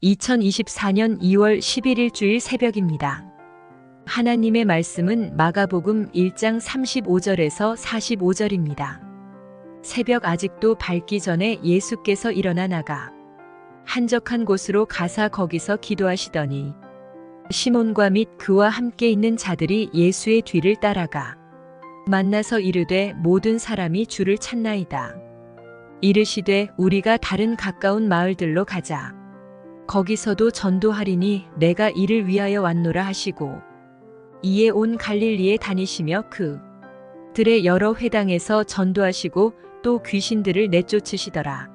2024년 2월 11일 주일 새벽입니다. 하나님의 말씀은 마가복음 1장 35절에서 45절입니다. 새벽 아직도 밝기 전에 예수께서 일어나 나가 한적한 곳으로 가사 거기서 기도하시더니 시몬과 및 그와 함께 있는 자들이 예수의 뒤를 따라가 만나서 이르되 모든 사람이 주를 찾나이다. 이르시되 우리가 다른 가까운 마을들로 가자. 거기서도 전도하리니 내가 이를 위하여 왔노라 하시고 이에 온 갈릴리에 다니시며 그들의 여러 회당에서 전도하시고 또 귀신들을 내쫓으시더라.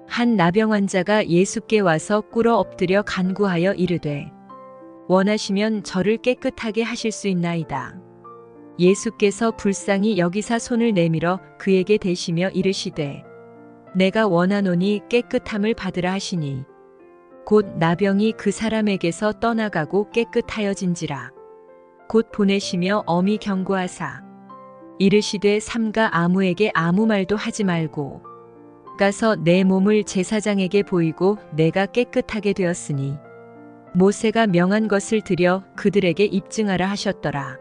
한 나병 환자가 예수께 와서 꿇어 엎드려 간구하여 이르되 원하시면 저를 깨끗하게 하실 수 있나이다. 예수께서 불쌍히 여기사 손을 내밀어 그에게 대시며 이르시되 내가 원하노니 깨끗함을 받으라 하시니 곧 나병이 그 사람에게서 떠나가고 깨끗하여진지라. 곧 보내시며 엄히 경고하사 이르시되 삼가 아무에게 아무 말도 하지 말고 가서 내 몸을 제사장에게 보이고 내가 깨끗하게 되었으니 모세가 명한 것을 들여 그들에게 입증하라 하셨더라.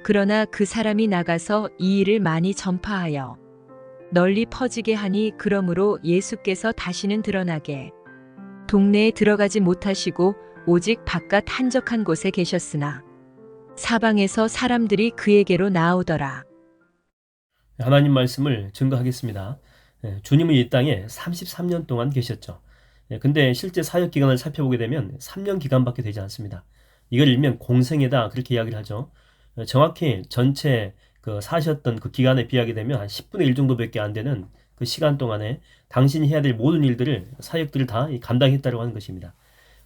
그러나 그 사람이 나가서 이 일을 많이 전파하여 널리 퍼지게 하니 그러므로 예수께서 다시는 드러나게 동네에 들어가지 못하시고 오직 바깥 한적한 곳에 계셨으나 사방에서 사람들이 그에게로 나오더라. 하나님 말씀을 증거하겠습니다. 주님은 이 땅에 33년 동안 계셨죠. 근데 실제 사역 기간을 살펴보게 되면 3년 기간밖에 되지 않습니다. 이걸 일명 공생애다 그렇게 이야기를 하죠. 정확히 전체 사셨던 그 기간에 비하게 되면 한 10분의 1 정도밖에 안 되는 그 시간 동안에 당신이 해야 될 모든 일들을 사역들을 다 감당했다고 하는 것입니다.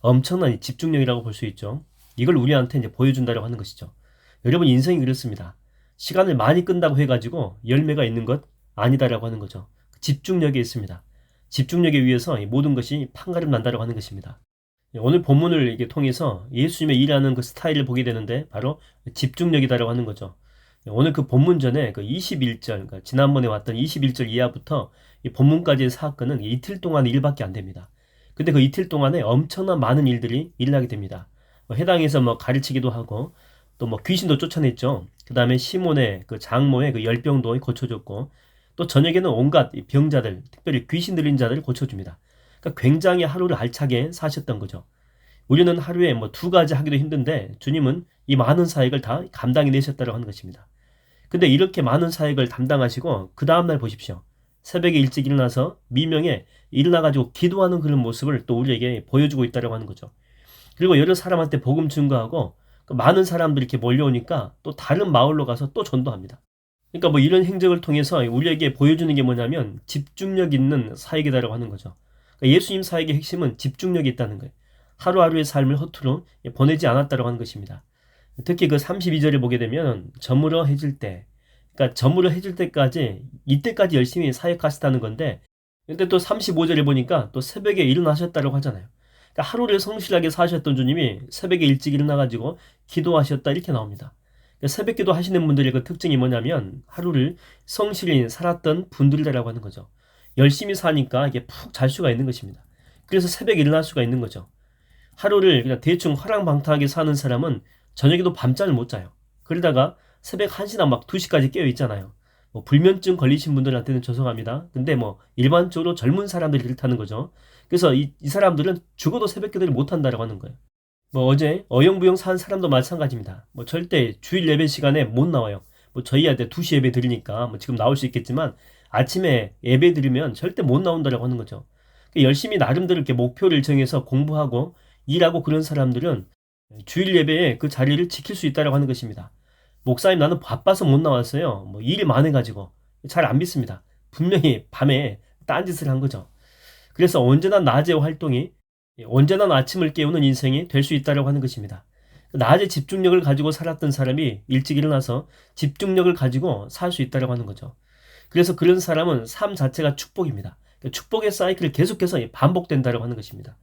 엄청난 집중력이라고 볼 수 있죠. 이걸 우리한테 이제 보여준다고 하는 것이죠. 여러분 인생이 그렇습니다. 시간을 많이 끈다고 해가지고 열매가 있는 것 아니다라고 하는 거죠. 집중력이 있습니다. 집중력에 의해서 모든 것이 판가름 난다고 하는 것입니다. 오늘 본문을 이렇게 통해서 예수님의 일하는 그 스타일을 보게 되는데 바로 집중력이다라고 하는 거죠. 오늘 그 본문 전에 그 21절, 그러니까 지난번에 왔던 21절 이하부터 이 본문까지의 사건은 이틀 동안 일밖에 안 됩니다. 근데 그 이틀 동안에 엄청난 많은 일들이 일어나게 됩니다. 회당에서 가르치기도 하고 또 귀신도 쫓아냈죠. 그 다음에 시몬의 그 장모의 그 열병도 고쳐줬고 또 저녁에는 온갖 병자들, 특별히 귀신 들린 자들을 고쳐줍니다. 그러니까 굉장히 하루를 알차게 사셨던 거죠. 우리는 하루에 2가지 하기도 힘든데 주님은 이 많은 사역을 다 감당해내셨다고 하는 것입니다. 근데 이렇게 많은 사역을 담당하시고 그 다음날 보십시오. 새벽에 일찍 일어나서 미명에 일어나가지고 기도하는 그런 모습을 또 우리에게 보여주고 있다고 하는 거죠. 그리고 여러 사람한테 복음 증거하고 많은 사람들이 이렇게 몰려오니까 또 다른 마을로 가서 또 전도합니다. 그러니까 이런 행적을 통해서 우리에게 보여주는 게 뭐냐면 집중력 있는 사역이다라고 하는 거죠. 그러니까 예수님 사역의 핵심은 집중력이 있다는 거예요. 하루하루의 삶을 허투루 보내지 않았다고 하는 것입니다. 특히 그 32절을 보게 되면 저물어 해질 때, 그러니까 저물어 해질 때까지 이때까지 열심히 사역하셨다는 건데, 근데 또 35절에 보니까 또 새벽에 일어나셨다고 하잖아요. 그러니까 하루를 성실하게 사셨던 주님이 새벽에 일찍 일어나가지고 기도하셨다 이렇게 나옵니다. 그러니까 새벽 기도 하시는 분들의 그 특징이 뭐냐면 하루를 성실히 살았던 분들이라고 하는 거죠. 열심히 사니까 이게 푹 잘 수가 있는 것입니다. 그래서 새벽에 일어날 수가 있는 거죠. 하루를 그냥 대충 허랑방탕하게 사는 사람은 저녁에도 밤잠을 못 자요. 그러다가 새벽 1시나 2시까지 깨어 있잖아요. 불면증 걸리신 분들한테는 죄송합니다. 근데 일반적으로 젊은 사람들이 그렇다는 거죠. 그래서 이 사람들은 죽어도 새벽 기도를 못 한다고 하는 거예요. 어제 어영부영 산 사람도 마찬가지입니다. 절대 주일 예배 시간에 못 나와요. 저희한테 2시 예배 드리니까 지금 나올 수 있겠지만 아침에 예배 드리면 절대 못 나온다고 하는 거죠. 열심히 나름대로 이렇게 목표를 정해서 공부하고 일하고 그런 사람들은 주일 예배에 그 자리를 지킬 수 있다고 하는 것입니다. 목사님 나는 바빠서 못 나왔어요. 일이 많아가지고 잘 안 믿습니다. 분명히 밤에 딴짓을 한 거죠. 그래서 언제나 낮의 활동이 언제나 아침을 깨우는 인생이 될 수 있다고 하는 것입니다. 낮에 집중력을 가지고 살았던 사람이 일찍 일어나서 집중력을 가지고 살 수 있다고 하는 거죠. 그래서 그런 사람은 삶 자체가 축복입니다. 축복의 사이클이 계속해서 반복된다고 하는 것입니다.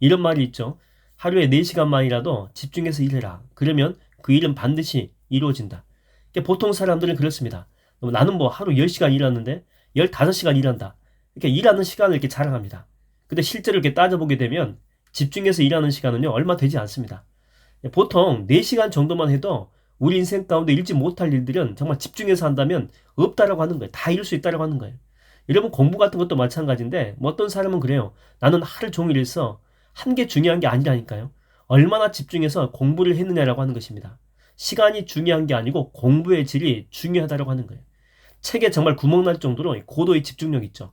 이런 말이 있죠. 하루에 4시간만이라도 집중해서 일해라. 그러면 그 일은 반드시 이루어진다. 보통 사람들은 그렇습니다. 나는 하루 10시간 일하는데 15시간 일한다. 이렇게 일하는 시간을 이렇게 자랑합니다. 근데 실제로 이렇게 따져보게 되면 집중해서 일하는 시간은요, 얼마 되지 않습니다. 보통 4시간 정도만 해도 우리 인생 가운데 잃지 못할 일들은 정말 집중해서 한다면 없다라고 하는 거예요. 다 이룰 수 있다라고 하는 거예요. 여러분 공부 같은 것도 마찬가지인데 뭐 어떤 사람은 그래요. 나는 하루 종일 해서 한 게 중요한 게 아니라니까요. 얼마나 집중해서 공부를 했느냐라고 하는 것입니다. 시간이 중요한 게 아니고 공부의 질이 중요하다라고 하는 거예요. 책에 정말 구멍 날 정도로 고도의 집중력 있죠.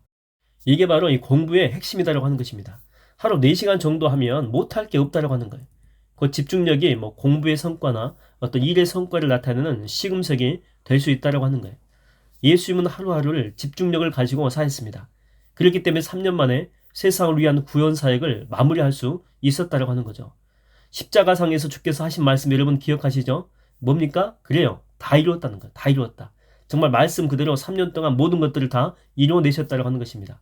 이게 바로 이 공부의 핵심이다라고 하는 것입니다. 하루 4시간 정도 하면 못할 게 없다라고 하는 거예요. 그 집중력이 뭐 공부의 성과나 어떤 일의 성과를 나타내는 시금석이 될 수 있다라고 하는 거예요. 예수님은 하루하루를 집중력을 가지고 사했습니다. 그렇기 때문에 3년 만에 세상을 위한 구원 사역을 마무리할 수 있었다라고 하는 거죠. 십자가상에서 주께서 하신 말씀 여러분 기억하시죠? 뭡니까? 그래요. 다 이루었다는 거예요. 다 이루었다. 정말 말씀 그대로 3년 동안 모든 것들을 다 이루어내셨다고 하는 것입니다.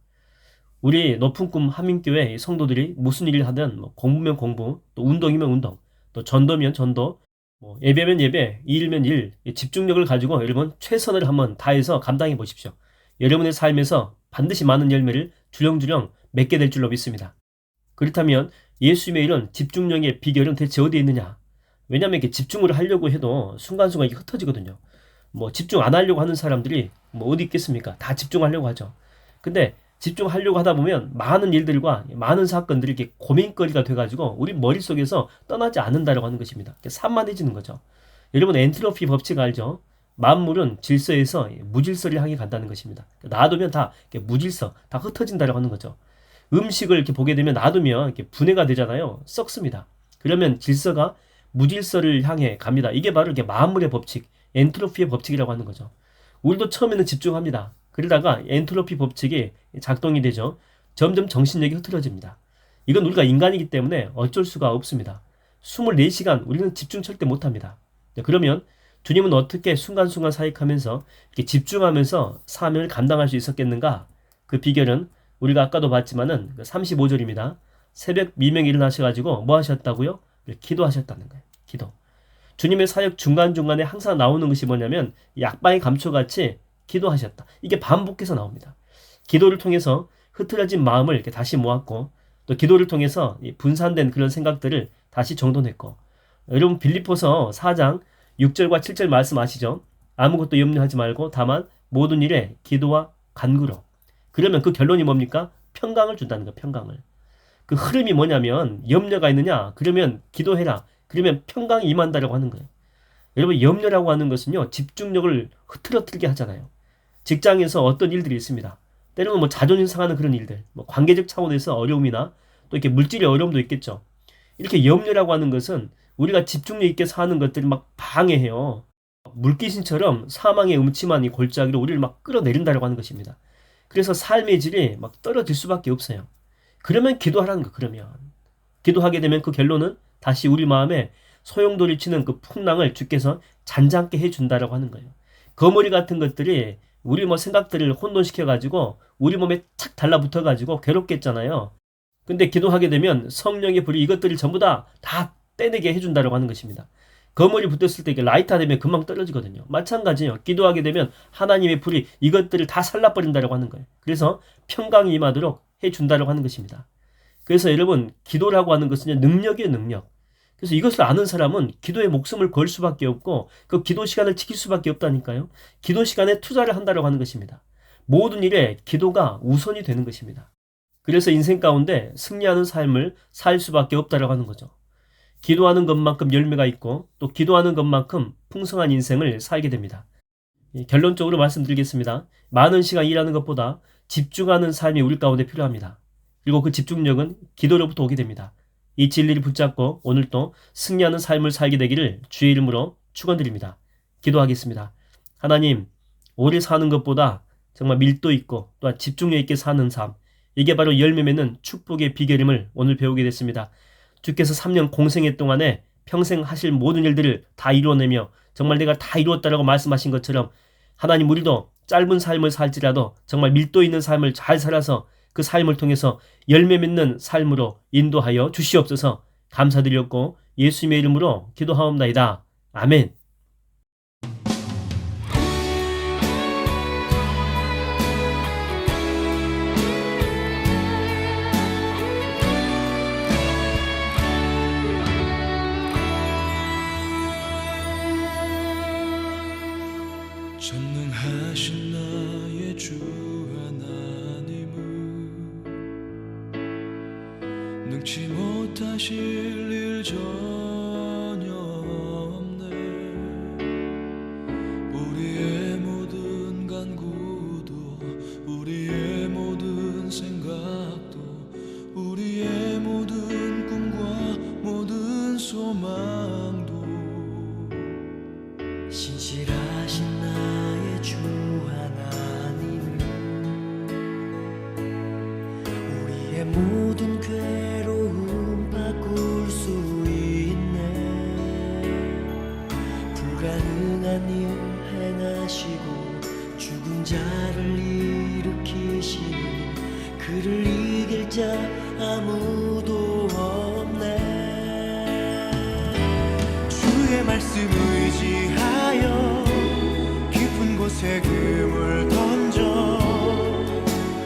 우리 높은 꿈 하민교회 성도들이 무슨 일을 하든 뭐 공부면 공부, 또 운동이면 운동, 또 전도면 전도, 뭐 예배면 예배, 일면 일, 집중력을 가지고 여러분 최선을 한번 다해서 감당해 보십시오. 여러분의 삶에서 반드시 많은 열매를 주렁주렁 맺게 될 줄로 믿습니다. 그렇다면 예수님의 이런 집중력의 비결은 대체 어디에 있느냐? 왜냐하면 이렇게 집중을 하려고 해도 순간순간 이게 흩어지거든요. 뭐 집중 안 하려고 하는 사람들이 뭐 어디 있겠습니까? 다 집중하려고 하죠. 근데 집중하려고 하다 보면 많은 일들과 많은 사건들이 이렇게 고민거리가 돼가지고 우리 머릿속에서 떠나지 않는다라고 하는 것입니다. 산만해지는 거죠. 여러분 엔트로피 법칙 알죠? 만물은 질서에서 무질서를 향해 간다는 것입니다. 놔두면 다 무질서, 다 흩어진다라고 하는 거죠. 음식을 이렇게 보게 되면 놔두면 이렇게 분해가 되잖아요. 썩습니다. 그러면 질서가 무질서를 향해 갑니다. 이게 바로 이렇게 만물의 법칙, 엔트로피의 법칙이라고 하는 거죠. 우리도 처음에는 집중합니다. 그러다가 엔트로피 법칙이 작동이 되죠. 점점 정신력이 흐트러집니다. 이건 우리가 인간이기 때문에 어쩔 수가 없습니다. 24시간 우리는 집중 절대 못합니다. 그러면 주님은 어떻게 순간순간 사역하면서 이렇게 집중하면서 사명을 감당할 수 있었겠는가? 그 비결은 우리가 아까도 봤지만은 35절입니다. 새벽 미명에 일어나셔가지고 뭐 하셨다고요? 기도하셨다는 거예요. 기도. 주님의 사역 중간중간에 항상 나오는 것이 뭐냐면 약방의 감초같이 기도하셨다. 이게 반복해서 나옵니다. 기도를 통해서 흐트러진 마음을 이렇게 다시 모았고 또 기도를 통해서 분산된 그런 생각들을 다시 정돈했고 여러분 빌립보서 4장 6절과 7절 말씀 아시죠? 아무것도 염려하지 말고 다만 모든 일에 기도와 간구로. 그러면 그 결론이 뭡니까? 평강을 준다는 거예요. 평강을. 그 흐름이 뭐냐면 염려가 있느냐? 그러면 기도해라. 그러면 평강이 임한다라고 하는 거예요. 여러분 염려라고 하는 것은요. 집중력을 흐트러뜨리게 하잖아요. 직장에서 어떤 일들이 있습니다. 때로는 뭐 자존심 상하는 그런 일들, 뭐 관계적 차원에서 어려움이나 또 이렇게 물질의 어려움도 있겠죠. 이렇게 염려라고 하는 것은 우리가 집중력 있게 사는 것들을 막 방해해요. 물귀신처럼 사망의 음침한 이 골짜기로 우리를 막 끌어내린다라고 하는 것입니다. 그래서 삶의 질이 막 떨어질 수밖에 없어요. 그러면 기도하라는 거. 그러면 기도하게 되면 그 결론은 다시 우리 마음에 소용돌이 치는 그 풍랑을 주께서 잔잔케 해준다라고 하는 거예요. 거머리 같은 것들이 우리 뭐 생각들을 혼돈시켜가지고 우리 몸에 착 달라붙어가지고 괴롭겠잖아요. 근데 기도하게 되면 성령의 불이 이것들을 전부 다 떼내게 해준다라고 하는 것입니다. 거머리 붙었을 때 이게 라이터 되면 금방 떨어지거든요. 마찬가지예요. 기도하게 되면 하나님의 불이 이것들을 다 살라버린다라고 하는 거예요. 그래서 평강이 임하도록 해준다라고 하는 것입니다. 그래서 여러분 기도라고 하는 것은 능력이에요. 능력. 그래서 이것을 아는 사람은 기도에 목숨을 걸 수밖에 없고 그 기도 시간을 지킬 수밖에 없다니까요. 기도 시간에 투자를 한다라고 하는 것입니다. 모든 일에 기도가 우선이 되는 것입니다. 그래서 인생 가운데 승리하는 삶을 살 수밖에 없다라고 하는 거죠. 기도하는 것만큼 열매가 있고 또 기도하는 것만큼 풍성한 인생을 살게 됩니다. 결론적으로 말씀드리겠습니다. 많은 시간 일하는 것보다 집중하는 삶이 우리 가운데 필요합니다. 그리고 그 집중력은 기도로부터 오게 됩니다. 이 진리를 붙잡고 오늘도 승리하는 삶을 살게 되기를 주의 이름으로 축원드립니다. 기도하겠습니다. 하나님, 오래 사는 것보다 정말 밀도 있고 또한 집중력 있게 사는 삶, 이게 바로 열매 맺는 축복의 비결임을 오늘 배우게 됐습니다. 주께서 3년 공생애 동안에 평생 하실 모든 일들을 다 이루어내며 정말 내가 다 이루었다라고 말씀하신 것처럼 하나님 우리도 짧은 삶을 살지라도 정말 밀도 있는 삶을 잘 살아서 그 삶을 통해서 열매 맺는 삶으로 인도하여 주시옵소서. 감사드렸고 예수님의 이름으로 기도하옵나이다. 아멘. 전능하신 나의 주 하나님은 능치 못하실 일 전혀 없네. 우리의 모든 간구도 우리의 모든 생각도 우리의 모든 꿈과 모든 소망도 신실하신 나의 주 하나님은 우리의 모든 괴로움 바꿀 수 있네. 불가능한 일 행하시고 죽은 자를 일으키시니 그를 이길 자 아무도 없네. 주의 말씀 의지하여 깊은 곳에 금을 던져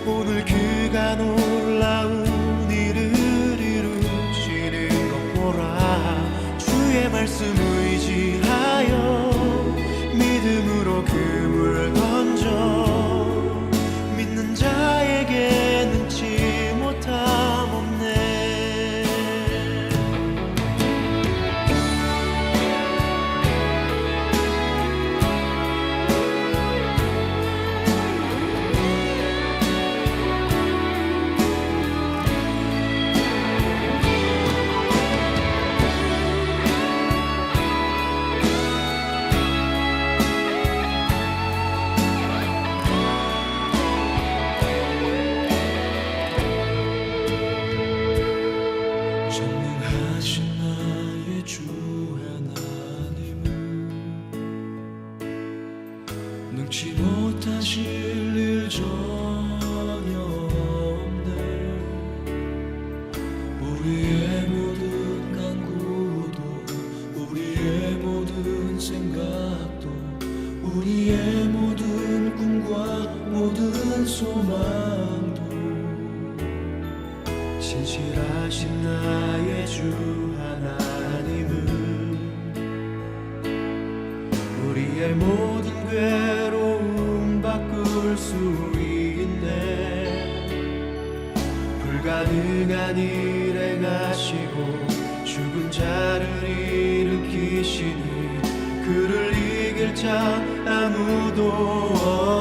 오늘 그가 놀라운 일을 이루시는 것 보라. 주의 말씀 의지하여 믿음으로 금을 던져 믿는 자에게 능치 못함 없네. 전능하신 나의 주 하나님은 능치 못하실 일 전혀 없네. 우리의 모든 간구도 우리의 모든 생각도 우리의 모든 꿈과 모든 소망도 신실하신 나의 주 하나님은 우리의 모든 괴로움 바꿀 수 있네. 불가능한 일 행하시고 죽은 자를 일으키시니 그를 이길 자 아무도 없네.